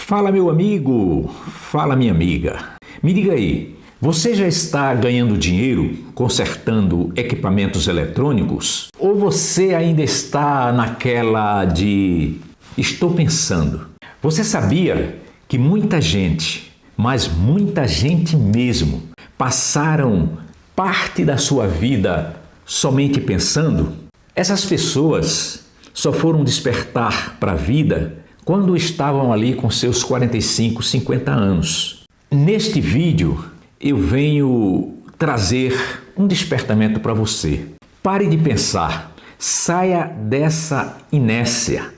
Fala, meu amigo, fala, minha amiga. Me diga aí, você já está ganhando dinheiro consertando equipamentos eletrônicos? Ou você ainda está naquela de estou pensando? Você sabia que muita gente, mas muita gente mesmo, passaram parte da sua vida somente pensando? Essas pessoas só foram despertar para a vida quando estavam ali com seus 45, 50 anos. Neste vídeo eu venho trazer um despertamento para você. Pare de pensar, saia dessa inércia.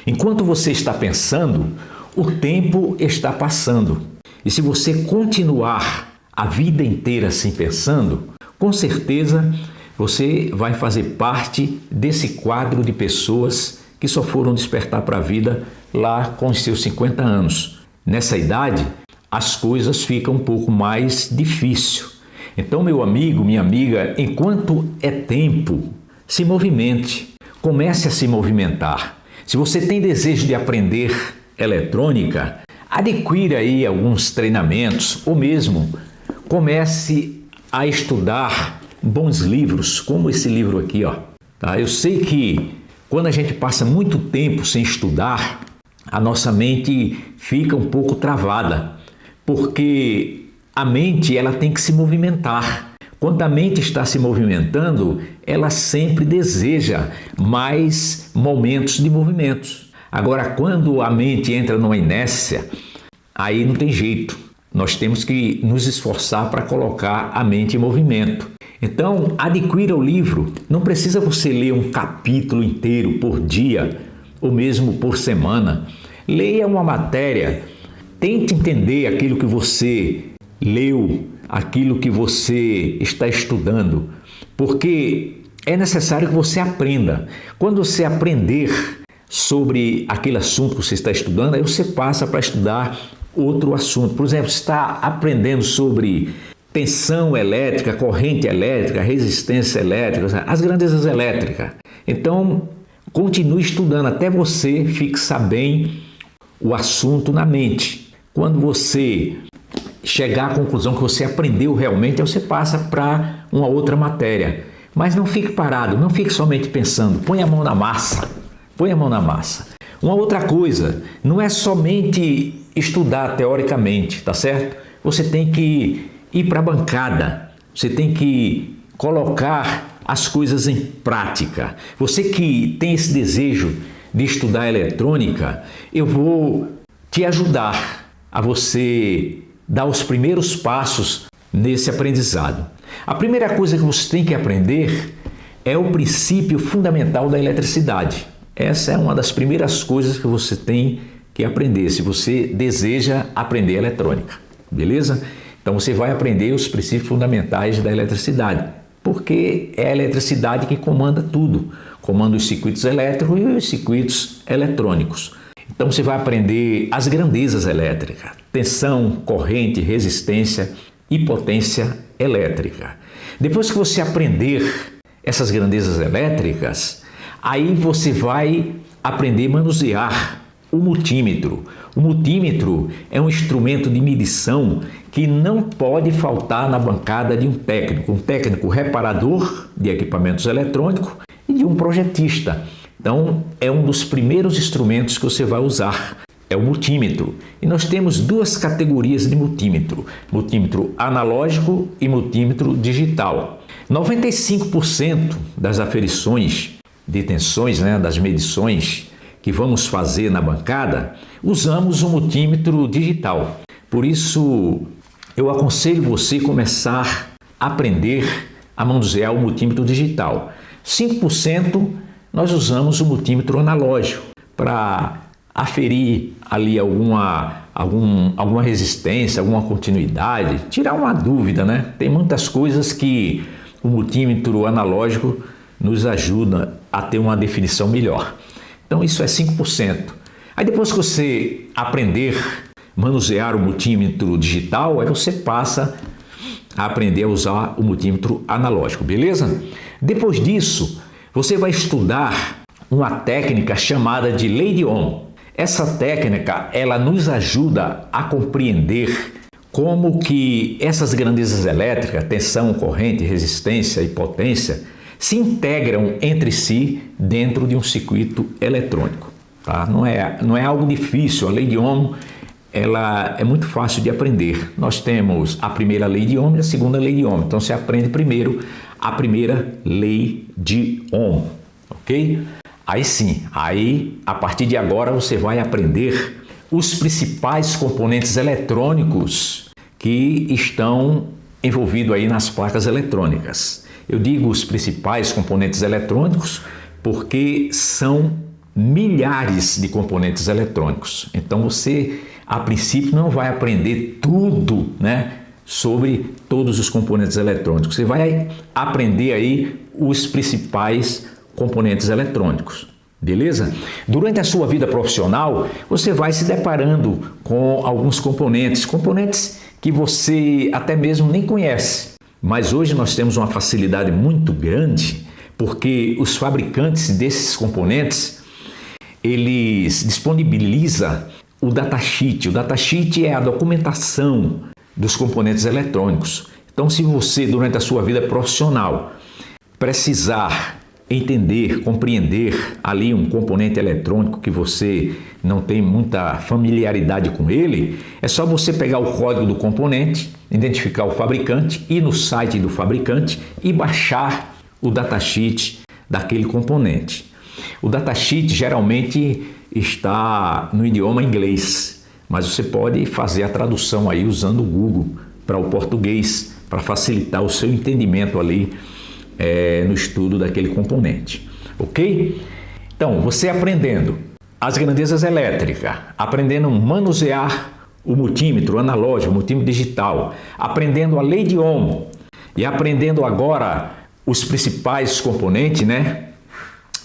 Enquanto você está pensando, o tempo está passando. E se você continuar a vida inteira assim pensando, com certeza você vai fazer parte desse quadro de pessoas que só foram despertar para a vida lá com os seus 50 anos. Nessa idade, as coisas ficam um pouco mais difíceis. Então, meu amigo, minha amiga, enquanto é tempo, se movimente, comece a se movimentar. Se você tem desejo de aprender eletrônica, adquira aí alguns treinamentos ou mesmo comece a estudar bons livros, como esse livro aqui, ó. Tá? Eu sei que quando a gente passa muito tempo sem estudar, a nossa mente fica um pouco travada, porque a mente ela tem que se movimentar. Quando a mente está se movimentando, ela sempre deseja mais momentos de movimentos. Agora, quando a mente entra numa inércia, aí não tem jeito. Nós temos que nos esforçar para colocar a mente em movimento. Então, adquira o livro. Não precisa você ler um capítulo inteiro por dia ou mesmo por semana. Leia uma matéria. Tente entender aquilo que você leu, aquilo que você está estudando, porque é necessário que você aprenda. Quando você aprender sobre aquele assunto que você está estudando, aí você passa para estudar outro assunto. Por exemplo, você está aprendendo sobre tensão elétrica, corrente elétrica, resistência elétrica, as grandezas elétricas. Então, continue estudando até você fixar bem o assunto na mente. Quando você chegar à conclusão que você aprendeu realmente, aí você passa para uma outra matéria. Mas não fique parado, não fique somente pensando, põe a mão na massa, põe a mão na massa. Uma outra coisa, não é somente estudar teoricamente, tá certo? Você tem que ir para a bancada, você tem que colocar as coisas em prática. Você que tem esse desejo de estudar eletrônica, eu vou te ajudar a você dar os primeiros passos nesse aprendizado. A primeira coisa que você tem que aprender é o princípio fundamental da eletricidade. Essa é uma das primeiras coisas que você tem que aprender se você deseja aprender eletrônica, beleza? Então você vai aprender os princípios fundamentais da eletricidade, porque é a eletricidade que comanda tudo, comanda os circuitos elétricos e os circuitos eletrônicos. Então você vai aprender as grandezas elétricas, tensão, corrente, resistência e potência elétrica. Depois que você aprender essas grandezas elétricas, aí você vai aprender a manusear o multímetro. O multímetro é um instrumento de medição que não pode faltar na bancada de um técnico reparador de equipamentos eletrônicos e de um projetista. Então, é um dos primeiros instrumentos que você vai usar, é o multímetro. E nós temos duas categorias de multímetro, multímetro analógico e multímetro digital. 95% das aferições de tensões, das medições que vamos fazer na bancada, usamos o multímetro digital. Por isso, eu aconselho você começar a aprender a manusear o multímetro digital. 5% nós usamos o multímetro analógico para aferir ali alguma resistência, alguma continuidade, tirar uma dúvida, né? Tem muitas coisas que o multímetro analógico nos ajuda a ter uma definição melhor. Então isso é 5%. Aí depois que você aprender a manusear o multímetro digital, aí você passa a aprender a usar o multímetro analógico, beleza? Depois disso, você vai estudar uma técnica chamada de Lei de Ohm. Essa técnica, ela nos ajuda a compreender como que essas grandezas elétricas, tensão, corrente, resistência e potência, se integram entre si dentro de um circuito eletrônico. Tá? Não é algo difícil. A lei de Ohm, ela é muito fácil de aprender. Nós temos a primeira lei de Ohm e a segunda lei de Ohm. Então você aprende primeiro a primeira lei de Ohm, ok? Aí sim, a partir de agora você vai aprender os principais componentes eletrônicos que estão envolvidos aí nas placas eletrônicas. Eu digo os principais componentes eletrônicos porque são milhares de componentes eletrônicos. Então você, a princípio, não vai aprender tudo, né, sobre todos os componentes eletrônicos. Você vai aprender aí os principais componentes eletrônicos, beleza? Durante a sua vida profissional, você vai se deparando com alguns componentes que você até mesmo nem conhece. Mas hoje nós temos uma facilidade muito grande, porque os fabricantes desses componentes, eles disponibilizam o datasheet. O datasheet é a documentação dos componentes eletrônicos. Então, se você, durante a sua vida profissional, precisar entender, compreender ali um componente eletrônico que você não tem muita familiaridade com ele, é só você pegar o código do componente, identificar o fabricante, ir no site do fabricante e baixar o datasheet daquele componente. O datasheet geralmente está no idioma inglês, mas você pode fazer a tradução aí usando o Google para o português, para facilitar o seu entendimento ali no estudo daquele componente, ok? Então, você aprendendo as grandezas elétricas, aprendendo a manusear o multímetro analógico, o multímetro digital, aprendendo a lei de Ohm e aprendendo agora os principais componentes, né?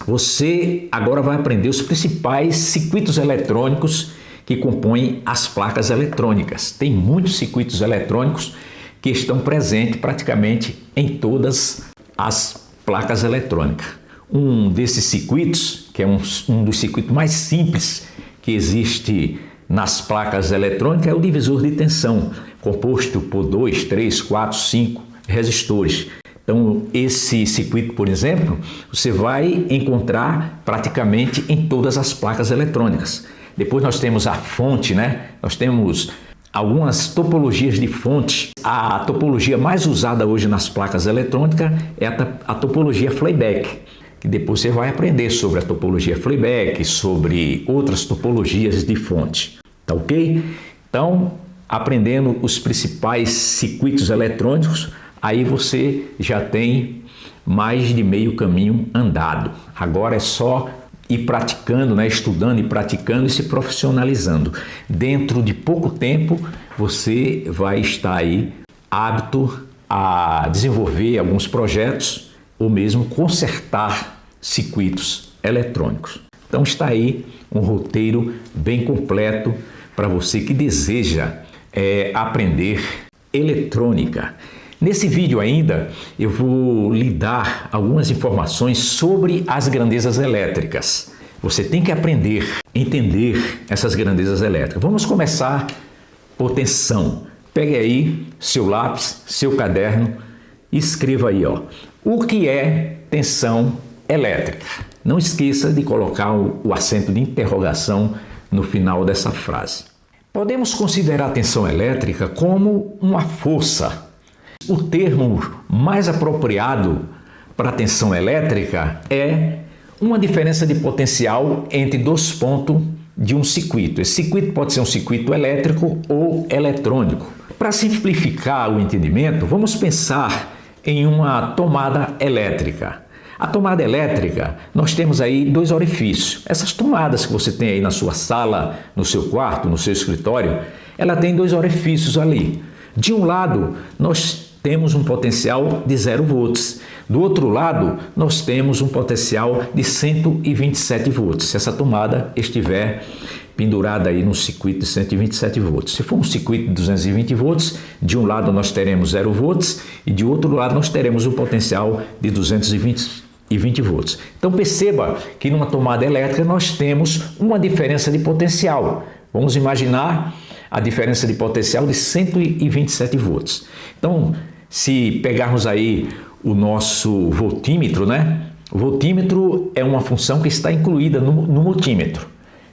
Você agora vai aprender os principais circuitos eletrônicos que compõem as placas eletrônicas. Tem muitos circuitos eletrônicos que estão presentes praticamente em todas as placas eletrônicas. Um desses circuitos, que é um dos circuitos mais simples que existe nas placas eletrônicas, é o divisor de tensão, composto por 2, 3, 4, 5 resistores. Então, esse circuito, por exemplo, você vai encontrar praticamente em todas as placas eletrônicas. Depois nós temos a fonte, né? Nós temos algumas topologias de fonte. A topologia mais usada hoje nas placas eletrônicas é a topologia Flayback, que depois você vai aprender sobre a topologia Flayback, sobre outras topologias de fonte, tá ok? Então, aprendendo os principais circuitos eletrônicos, aí você já tem mais de meio caminho andado. Agora é só ir praticando, né? Estudando e praticando e se profissionalizando. Dentro de pouco tempo, você vai estar aí apto a desenvolver alguns projetos ou mesmo consertar circuitos eletrônicos. Então está aí um roteiro bem completo para você que deseja aprender eletrônica. Nesse vídeo ainda eu vou lhe dar algumas informações sobre as grandezas elétricas. Você tem que aprender, entender essas grandezas elétricas. Vamos começar por tensão. Pegue aí seu lápis, seu caderno e escreva aí, ó, o que é tensão elétrica. Não esqueça de colocar o acento de interrogação no final dessa frase. Podemos considerar a tensão elétrica como uma força. O termo mais apropriado para a tensão elétrica é uma diferença de potencial entre dois pontos de um circuito. Esse circuito pode ser um circuito elétrico ou eletrônico. Para simplificar o entendimento, vamos pensar em uma tomada elétrica. A tomada elétrica, nós temos aí dois orifícios. Essas tomadas que você tem aí na sua sala, no seu quarto, no seu escritório, ela tem dois orifícios ali. De um lado, nós temos um potencial de 0 volts. Do outro lado, nós temos um potencial de 127 volts. Se essa tomada estiver pendurada aí no circuito de 127 volts. Se for um circuito de 220 volts, de um lado nós teremos 0 volts e de outro lado nós teremos um potencial de 220 120 volts. Então perceba que numa tomada elétrica nós temos uma diferença de potencial. Vamos imaginar a diferença de potencial de 127 volts. Então, se pegarmos aí o nosso voltímetro, né? O voltímetro é uma função que está incluída no multímetro.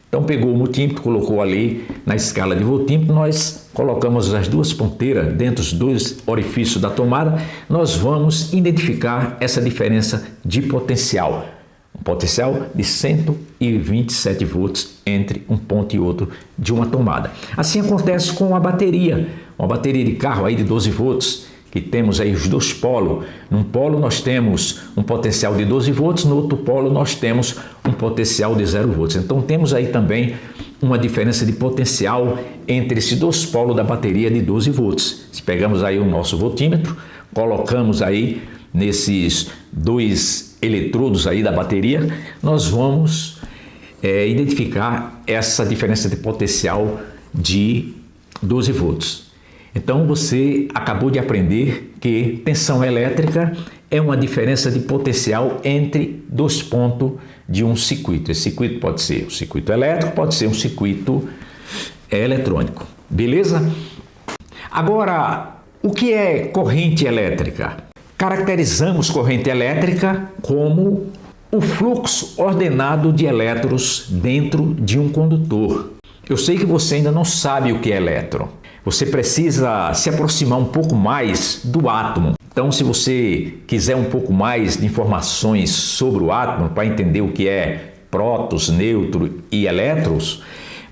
Então pegou o multímetro, colocou ali na escala de voltímetro, nós colocamos as duas ponteiras dentro dos dois orifícios da tomada, nós vamos identificar essa diferença de potencial. Um potencial de 127 volts entre um ponto e outro de uma tomada. Assim acontece com a bateria, uma bateria de carro aí de 12 volts, que temos aí os dois polos. Num polo nós temos um potencial de 12 volts, no outro polo nós temos um potencial de 0 volts. Então temos aí também uma diferença de potencial entre esses dois polos da bateria de 12 volts. Se pegamos aí o nosso voltímetro, colocamos aí nesses dois eletrodos aí da bateria, nós vamos identificar essa diferença de potencial de 12 volts. Então você acabou de aprender que tensão elétrica é uma diferença de potencial entre dois pontos de um circuito. Esse circuito pode ser um circuito elétrico, pode ser um circuito eletrônico. Beleza? Agora, o que é corrente elétrica? Caracterizamos corrente elétrica como o fluxo ordenado de elétrons dentro de um condutor. Eu sei que você ainda não sabe o que é elétron. Você precisa se aproximar um pouco mais do átomo. Então, se você quiser um pouco mais de informações sobre o átomo, para entender o que é prótons, nêutrons e elétrons,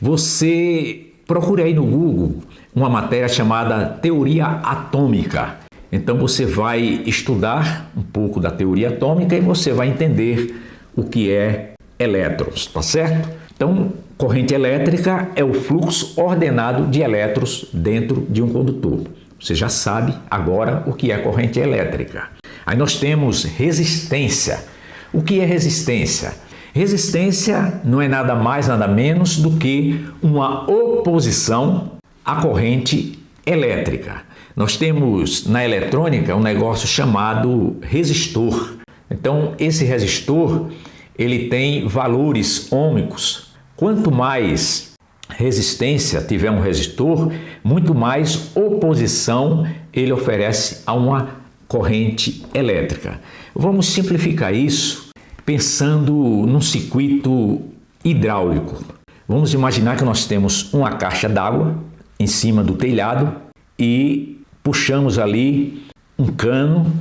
você procure aí no Google uma matéria chamada teoria atômica. Então, você vai estudar um pouco da teoria atômica e você vai entender o que é elétrons, tá certo? Então, corrente elétrica é o fluxo ordenado de elétrons dentro de um condutor. Você já sabe agora o que é corrente elétrica. Aí nós temos resistência. O que é resistência? Resistência não é nada mais, nada menos do que uma oposição à corrente elétrica. Nós temos na eletrônica um negócio chamado resistor. Então, esse resistor, ele tem valores ôhmicos. Quanto mais resistência tiver um resistor, muito mais oposição ele oferece a uma corrente elétrica. Vamos simplificar isso pensando num circuito hidráulico. Vamos imaginar que nós temos uma caixa d'água em cima do telhado e puxamos ali um cano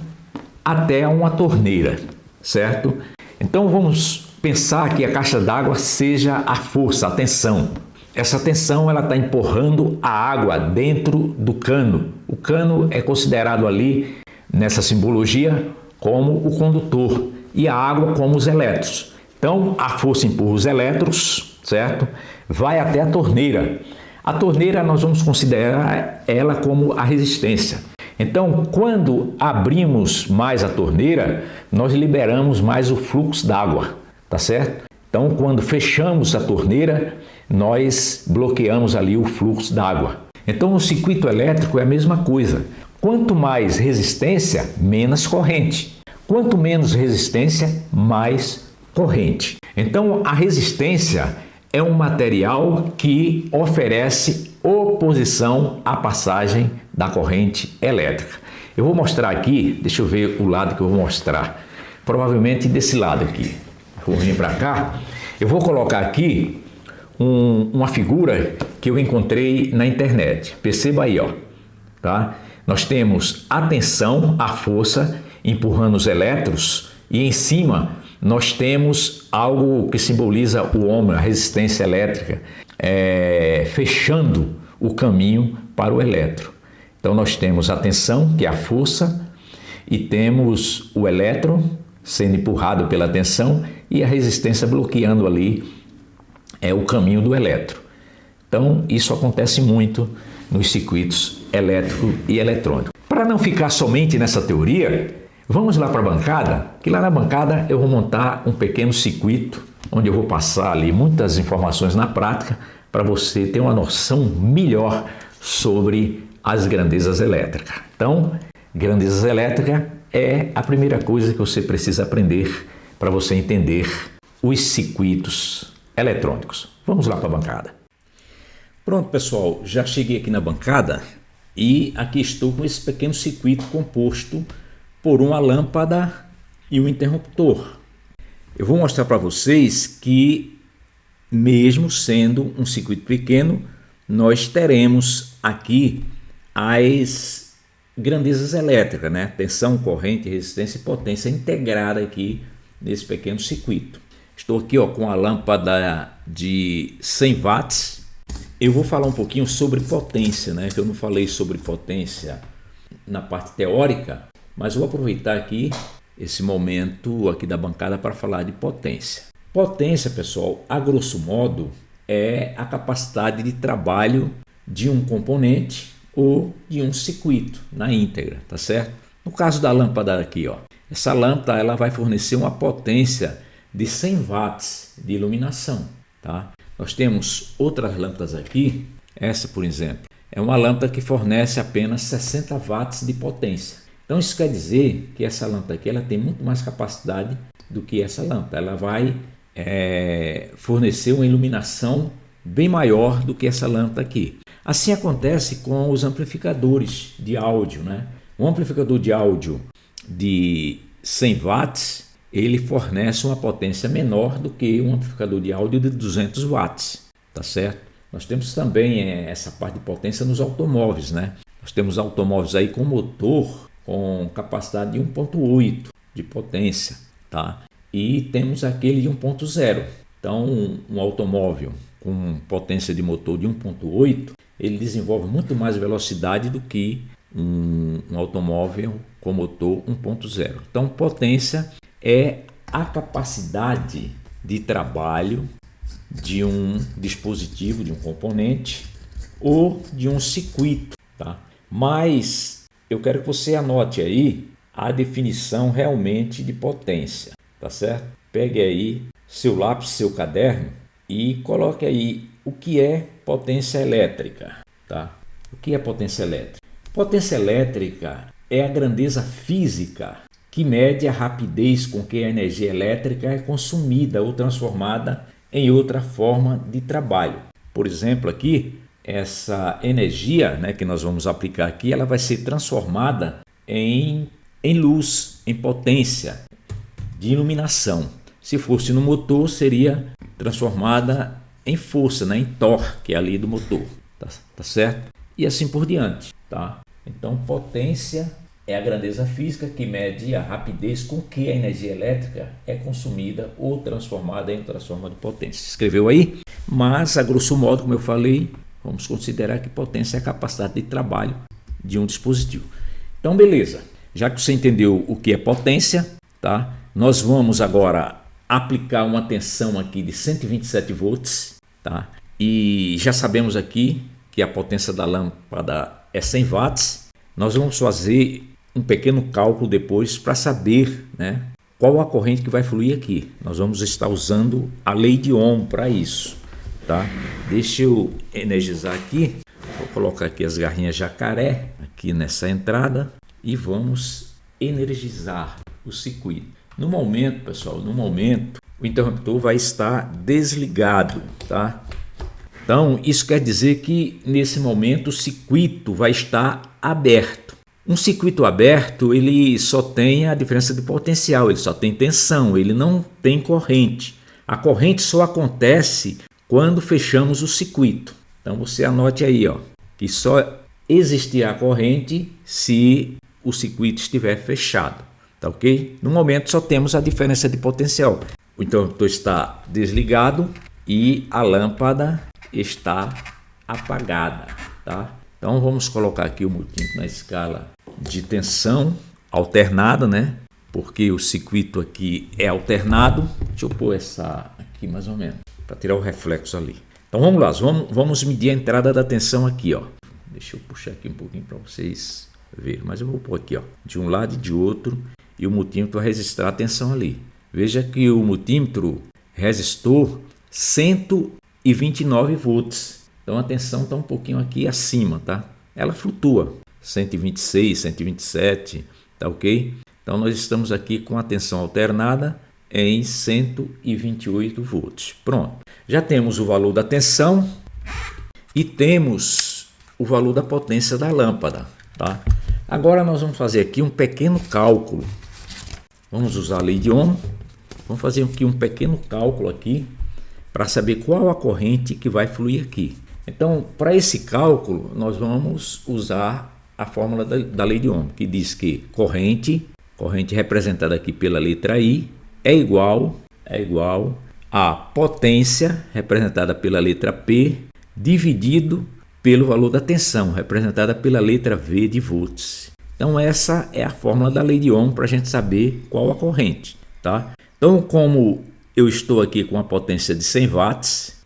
até uma torneira, certo? Então vamos pensar que a caixa d'água seja a força, a tensão. Essa tensão ela está empurrando a água dentro do cano. O cano é considerado ali, nessa simbologia, como o condutor e a água como os elétrons. Então a força empurra os elétrons, certo? Vai até a torneira. A torneira nós vamos considerar ela como a resistência. Então, quando abrimos mais a torneira, nós liberamos mais o fluxo d'água, tá certo? Então, quando fechamos a torneira, nós bloqueamos ali o fluxo d'água. Então, no circuito elétrico é a mesma coisa. Quanto mais resistência, menos corrente. Quanto menos resistência, mais corrente. Então, a resistência é um material que oferece oposição à passagem da corrente elétrica. Eu vou mostrar aqui, deixa eu ver o lado que eu vou mostrar. Provavelmente desse lado aqui. Vou vir para cá. Eu vou colocar aqui uma figura que eu encontrei na internet. Perceba aí, ó, tá? Nós temos a tensão, a força empurrando os elétrons e em cima nós temos algo que simboliza o ohmo, a resistência elétrica, fechando o caminho para o elétron. Então nós temos a tensão, que é a força, e temos o elétron sendo empurrado pela tensão e a resistência bloqueando ali o caminho do elétron. Então isso acontece muito nos circuitos elétrico e eletrônico. Para não ficar somente nessa teoria, vamos lá para a bancada, que lá na bancada eu vou montar um pequeno circuito onde eu vou passar ali muitas informações na prática para você ter uma noção melhor sobre as grandezas elétricas. Então, grandezas elétricas é a primeira coisa que você precisa aprender para você entender os circuitos eletrônicos. Vamos lá para a bancada. Pronto, pessoal, já cheguei aqui na bancada e aqui estou com esse pequeno circuito composto por uma lâmpada e um interruptor. Eu vou mostrar para vocês que, mesmo sendo um circuito pequeno, nós teremos aqui as grandezas elétricas, né? Tensão, corrente, resistência e potência integrada aqui nesse pequeno circuito. Estou aqui com a lâmpada de 100 watts. Eu vou falar um pouquinho sobre potência, né? Que eu não falei sobre potência na parte teórica, mas vou aproveitar aqui esse momento aqui da bancada para falar de potência. Potência, pessoal, a grosso modo, é a capacidade de trabalho de um componente ou de um circuito na íntegra, tá certo? No caso da lâmpada aqui, essa lâmpada ela vai fornecer uma potência de 100 watts de iluminação, tá? Nós temos outras lâmpadas aqui, essa por exemplo, é uma lâmpada que fornece apenas 60 watts de potência. Então isso quer dizer que essa lâmpada aqui ela tem muito mais capacidade do que essa lâmpada. Ela vai fornecer uma iluminação bem maior do que essa lâmpada aqui. Assim acontece com os amplificadores de áudio, né? Um amplificador de áudio de 100 watts, ele fornece uma potência menor do que um amplificador de áudio de 200 watts, tá certo? Nós temos também essa parte de potência nos automóveis, né? Nós temos automóveis aí com motor com capacidade de 1.8 de potência, tá? E temos aquele de 1.0. Então, um automóvel com potência de motor de 1.8, ele desenvolve muito mais velocidade do que um automóvel com motor 1.0. Então, potência é a capacidade de trabalho de um dispositivo, de um componente ou de um circuito, tá? Mas eu quero que você anote aí a definição realmente de potência, tá certo? Pegue aí seu lápis, seu caderno e coloque aí o que é potência elétrica, tá? O que é potência elétrica? Potência elétrica é a grandeza física que mede a rapidez com que a energia elétrica é consumida ou transformada em outra forma de trabalho. Por exemplo, aqui, essa energia, né, que nós vamos aplicar aqui, ela vai ser transformada em luz, em potência de iluminação. Se fosse no motor, seria transformada em força, né, em torque ali do motor, tá certo? E assim por diante, tá? Então, potência é a grandeza física que mede a rapidez com que a energia elétrica é consumida ou transformada em outra forma de potência. Escreveu aí? Mas, a grosso modo, como eu falei, vamos considerar que potência é a capacidade de trabalho de um dispositivo. Então, beleza. Já que você entendeu o que é potência, tá? Nós vamos agora aplicar uma tensão aqui de 127 volts, tá? E já sabemos aqui que a potência da lâmpada é 100 watts. Nós vamos fazer um pequeno cálculo depois para saber, né, qual a corrente que vai fluir aqui. Nós vamos estar usando a lei de Ohm para isso, tá? Deixa eu energizar aqui. Vou colocar aqui as garrinhas jacaré aqui nessa entrada e vamos energizar o circuito. No momento, pessoal, o interruptor vai estar desligado, tá? Então, isso quer dizer que nesse momento o circuito vai estar aberto. Um circuito aberto, ele só tem a diferença de potencial, ele só tem tensão, ele não tem corrente. A corrente só acontece quando fechamos o circuito. Então, você anote aí, que só existirá corrente se o circuito estiver fechado, tá ok? No momento só temos a diferença de potencial. O interruptor está desligado e a lâmpada está apagada, tá? Então vamos colocar aqui o multímetro na escala de tensão alternada, né? Porque o circuito aqui é alternado. Deixa eu pôr essa aqui mais ou menos para tirar o reflexo ali. Então vamos lá, vamos medir a entrada da tensão aqui, Deixa eu puxar aqui um pouquinho para vocês verem, mas eu vou pôr aqui, de um lado e de outro, e o multímetro vai registrar a tensão ali. Veja que o multímetro registrou 129 volts. Então a tensão está um pouquinho aqui acima, tá? Ela flutua, 126, 127, tá ok? Então nós estamos aqui com a tensão alternada em 128 volts. Pronto. Já temos o valor da tensão e temos o valor da potência da lâmpada, tá? Agora nós vamos fazer aqui um pequeno cálculo. Vamos usar a lei de Ohm. Vamos fazer aqui um pequeno cálculo aqui para saber qual a corrente que vai fluir aqui. Então, para esse cálculo, nós vamos usar a fórmula da lei de Ohm, que diz que corrente representada aqui pela letra I, é igual a potência, representada pela letra P, dividido pelo valor da tensão, representada pela letra V de volts. Então essa é a fórmula da lei de Ohm para a gente saber qual a corrente, tá? Então, como eu estou aqui com a potência de 100 watts,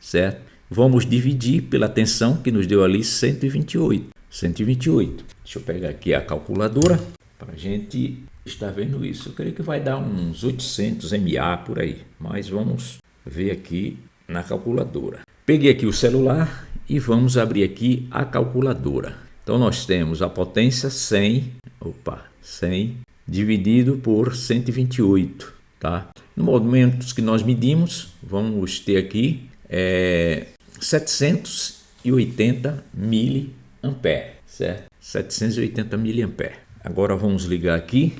certo? Vamos dividir pela tensão que nos deu ali 128. Deixa eu pegar aqui a calculadora para a gente estar vendo isso. Eu creio que vai dar uns 800 mA por aí, mas vamos ver aqui na calculadora. Peguei aqui o celular e vamos abrir aqui a calculadora. Então nós temos a potência 100 dividido por 128, tá? No momento que nós medimos, vamos ter aqui 780 miliamperes, certo? 780 miliamperes. Agora vamos ligar aqui.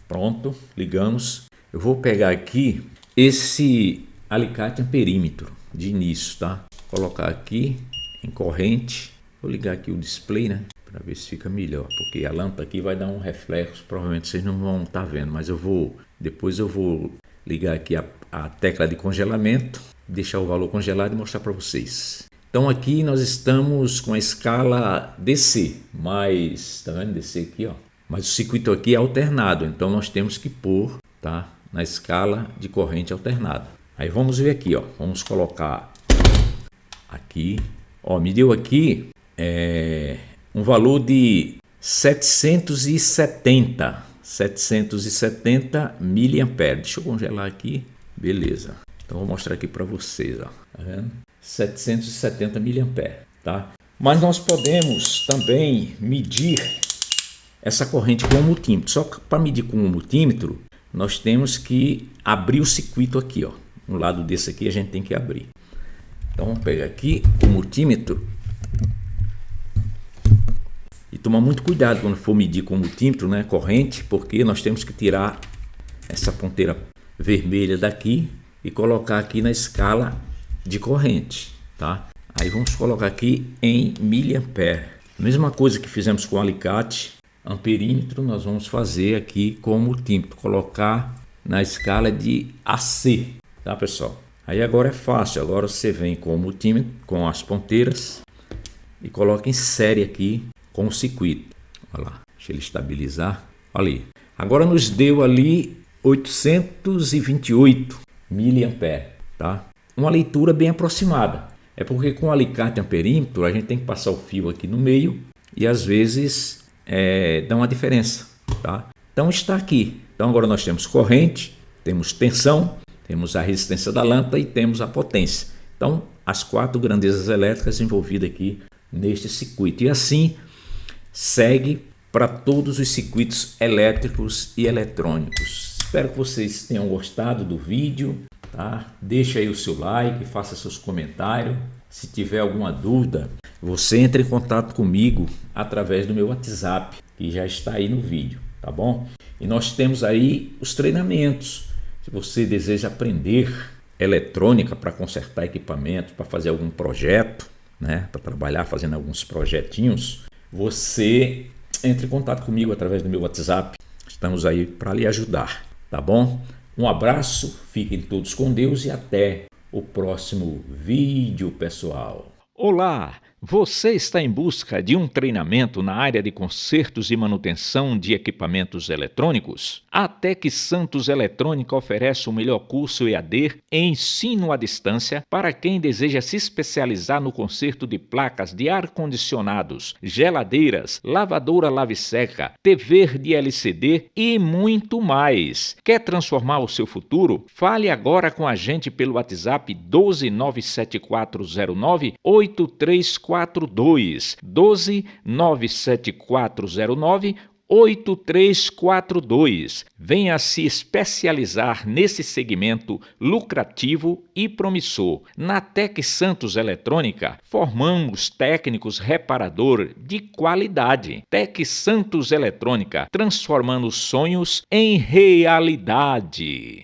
Pronto, ligamos. Eu vou pegar aqui esse alicate amperímetro de início, tá? Colocar aqui em corrente. Vou ligar aqui o display, né? Para ver se fica melhor, porque a lâmpada aqui vai dar um reflexo. Provavelmente vocês não vão estar vendo, mas depois eu vou ligar aqui a tecla de congelamento, deixar o valor congelado e mostrar para vocês. Então aqui nós estamos com a escala DC, mas tá vendo DC aqui, ó? Mas o circuito aqui é alternado, então nós temos que pôr, tá, na escala de corrente alternada. Aí vamos ver aqui, ó. Vamos colocar aqui, ó, me deu aqui um valor de 770 miliamperes. Deixa eu congelar aqui, beleza. Então vou mostrar aqui para vocês, ó. Tá vendo? 770 miliamperes, tá? Mas nós podemos também medir essa corrente com o multímetro. Só que para medir com o multímetro, nós temos que abrir o circuito aqui, ó. No lado desse aqui a gente tem que abrir. Então vamos pegar aqui o multímetro e tomar muito cuidado quando for medir com o multímetro, né, corrente, porque nós temos que tirar essa ponteira vermelha daqui e colocar aqui na escala de corrente, tá? Aí vamos colocar aqui em miliampere. Mesma coisa que fizemos com o alicate amperímetro, nós vamos fazer aqui com o multímetro, colocar na escala de AC, tá, pessoal? Aí agora é fácil, agora você vem com o multímetro, com as ponteiras e coloca em série aqui com o circuito. Olha lá, deixa ele estabilizar. Olha ali. Agora nos deu ali 828 miliamperes, tá? Uma leitura bem aproximada. É porque com o alicate amperímetro a gente tem que passar o fio aqui no meio e às vezes dá uma diferença, tá? Então está aqui. Então agora nós temos corrente, temos tensão, temos a resistência da lâmpada e temos a potência. Então as 4 grandezas elétricas envolvidas aqui neste circuito. E assim segue para todos os circuitos elétricos e eletrônicos. Espero que vocês tenham gostado do vídeo, tá? Deixa aí o seu like, faça seus comentários. Se tiver alguma dúvida, você entre em contato comigo através do meu WhatsApp, que já está aí no vídeo, tá bom? E nós temos aí os treinamentos. Se você deseja aprender eletrônica para consertar equipamentos, para fazer algum projeto, né, para trabalhar fazendo alguns projetinhos, você entre em contato comigo através do meu WhatsApp. Estamos aí para lhe ajudar, tá bom? Um abraço, fiquem todos com Deus e até o próximo vídeo, pessoal. Olá! Você está em busca de um treinamento na área de consertos e manutenção de equipamentos eletrônicos? A Tec Santos Eletrônica oferece o melhor curso EAD em ensino à distância para quem deseja se especializar no conserto de placas de ar-condicionados, geladeiras, lavadora lave-seca, TV de LCD e muito mais. Quer transformar o seu futuro? Fale agora com a gente pelo WhatsApp 12974098342 12 97409 8342. Venha se especializar nesse segmento lucrativo e promissor. Na Tec Santos Eletrônica, formamos técnicos reparador de qualidade. Tec Santos Eletrônica, transformando sonhos em realidade.